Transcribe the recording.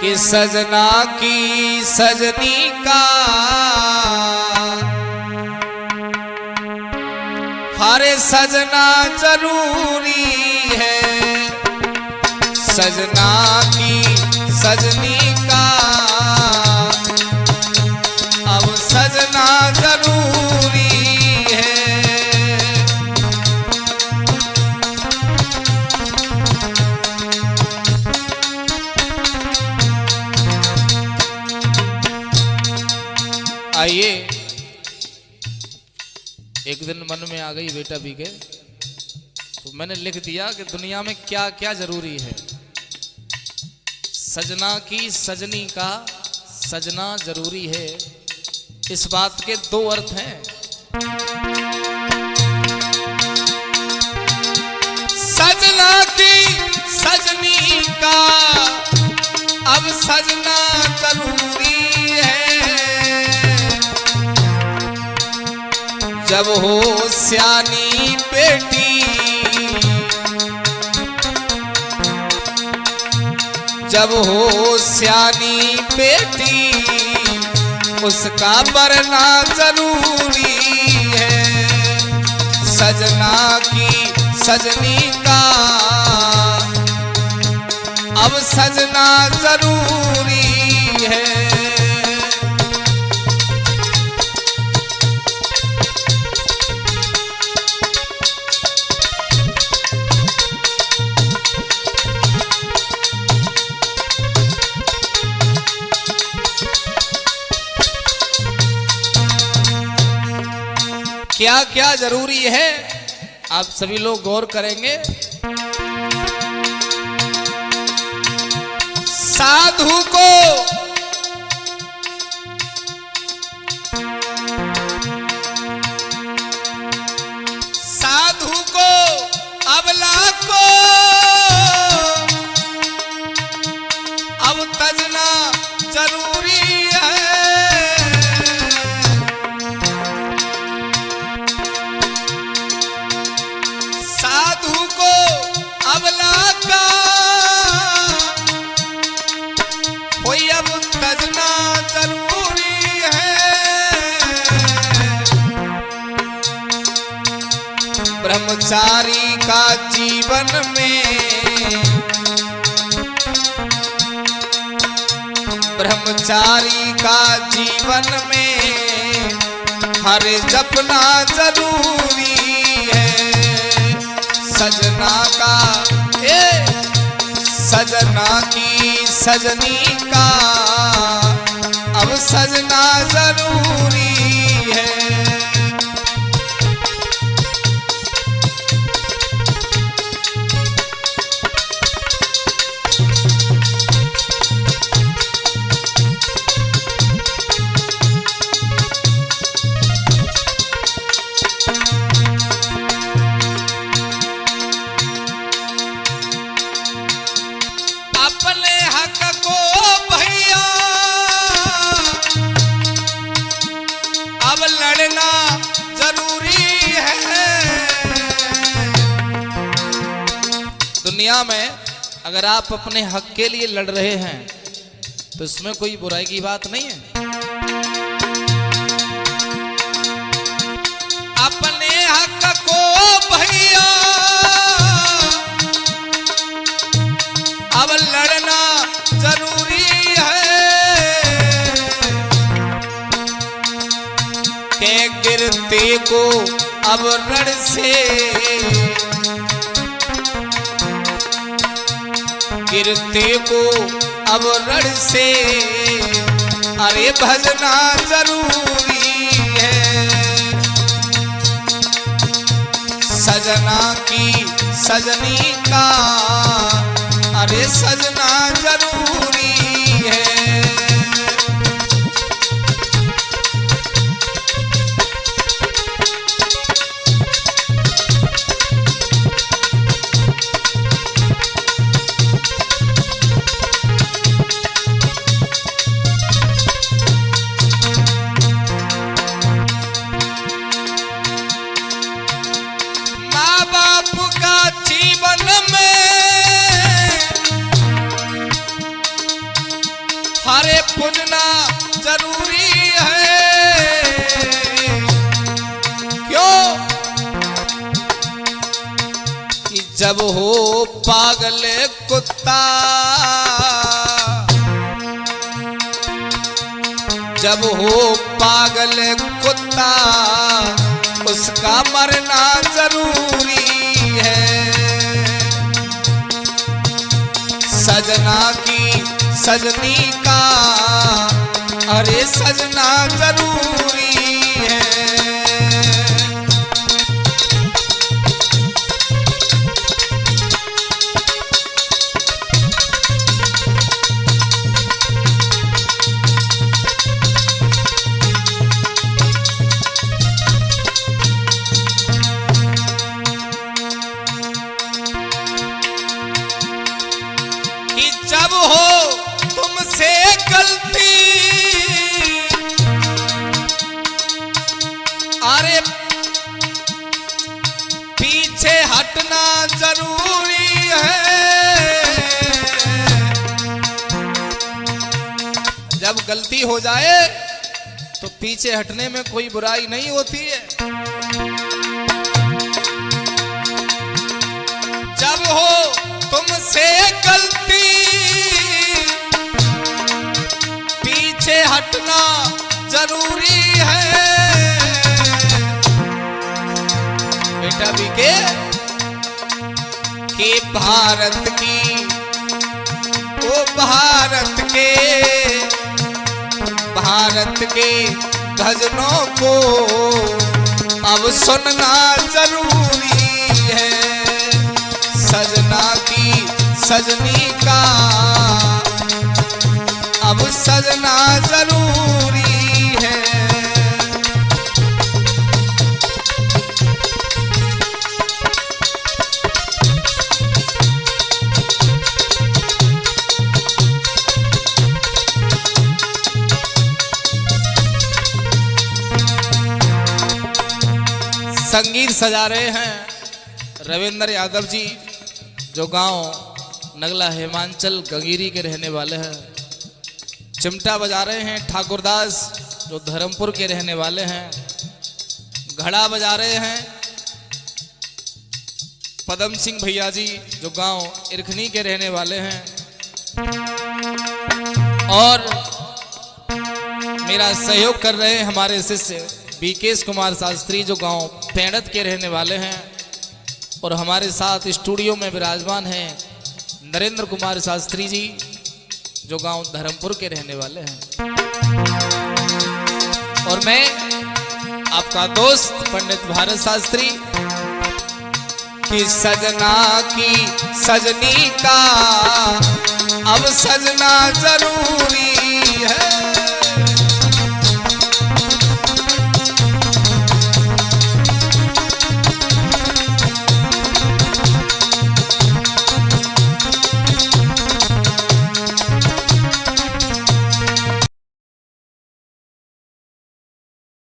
कि सजना की सजनी का हरे सजना जरूरी है, सजना की सजनी का अब सजना जरूरी है। आइए, एक दिन मन में आ गई बेटा भी के, तो मैंने लिख दिया कि दुनिया में क्या क्या जरूरी है। सजना की सजनी का सजना जरूरी है। इस बात के दो अर्थ हैं। सजना की सजनी का अब सजना जरूरी है, जब हो सियानी बेटी, जब हो सियानी बेटी उसका बनना जरूरी है। सजना की सजनी का अब सजना जरूरी है। क्या क्या जरूरी है, आप सभी लोग गौर करेंगे। साधु को अबला को अब तजना जरूरी है। अबला का कोई अब तजना जरूरी है। ब्रह्मचारी का जीवन में, ब्रह्मचारी का जीवन में हर जपना जरूरी है। सजना का सजना की सजनी का अब सजना जरूरी है। अपने हक को भैया अब लड़ना जरूरी है। दुनिया में अगर आप अपने हक के लिए लड़ रहे हैं तो इसमें कोई बुराई की बात नहीं है। अपने हक को भैया अब लड़ना जरूरी है। के गिरते को अब रण से, गिरते को अब रण से अरे भजना जरूरी है। सजना की सजनी का अरे सजना जरूरी है। माँ बाप का जीवन में अरे पूजना जरूरी है। क्यों कि जब हो पागल कुत्ता, जब हो पागल कुत्ता उसका मरना जरूरी है। सजना की सजनी का अरे सजना जरूरी है। कि जब हो तुमसे गलती अरे पीछे हटना जरूरी है। जब गलती हो जाए तो पीछे हटने में कोई बुराई नहीं होती है। जब हो तुमसे गलती पीछे हटना जरूरी है। बेटा बीके कि भारत की ओ भारत के भजनों को अब सुनना जरूरी है। सजना की सजनी का अब सजना जरूरी है। संगीत सजा रहे हैं रविंद्र यादव जी, जो गांव नगला हिमांचल गंगीरी के रहने वाले हैं। चिमटा बजा रहे हैं ठाकुरदास, जो धर्मपुर के रहने वाले हैं। घड़ा बजा रहे हैं पदम सिंह भैया जी, जो गांव इरखनी के रहने वाले हैं। और मेरा सहयोग कर रहे हैं हमारे शिष्य बीकेश कुमार शास्त्री, जो गांव पेड़त के रहने वाले हैं। और हमारे साथ स्टूडियो में विराजमान हैं नरेंद्र कुमार शास्त्री जी, जो गांव धर्मपुर के रहने वाले हैं। और मैं आपका दोस्त पंडित भारत शास्त्री कि सजना की सजनी का अब सजना जरूर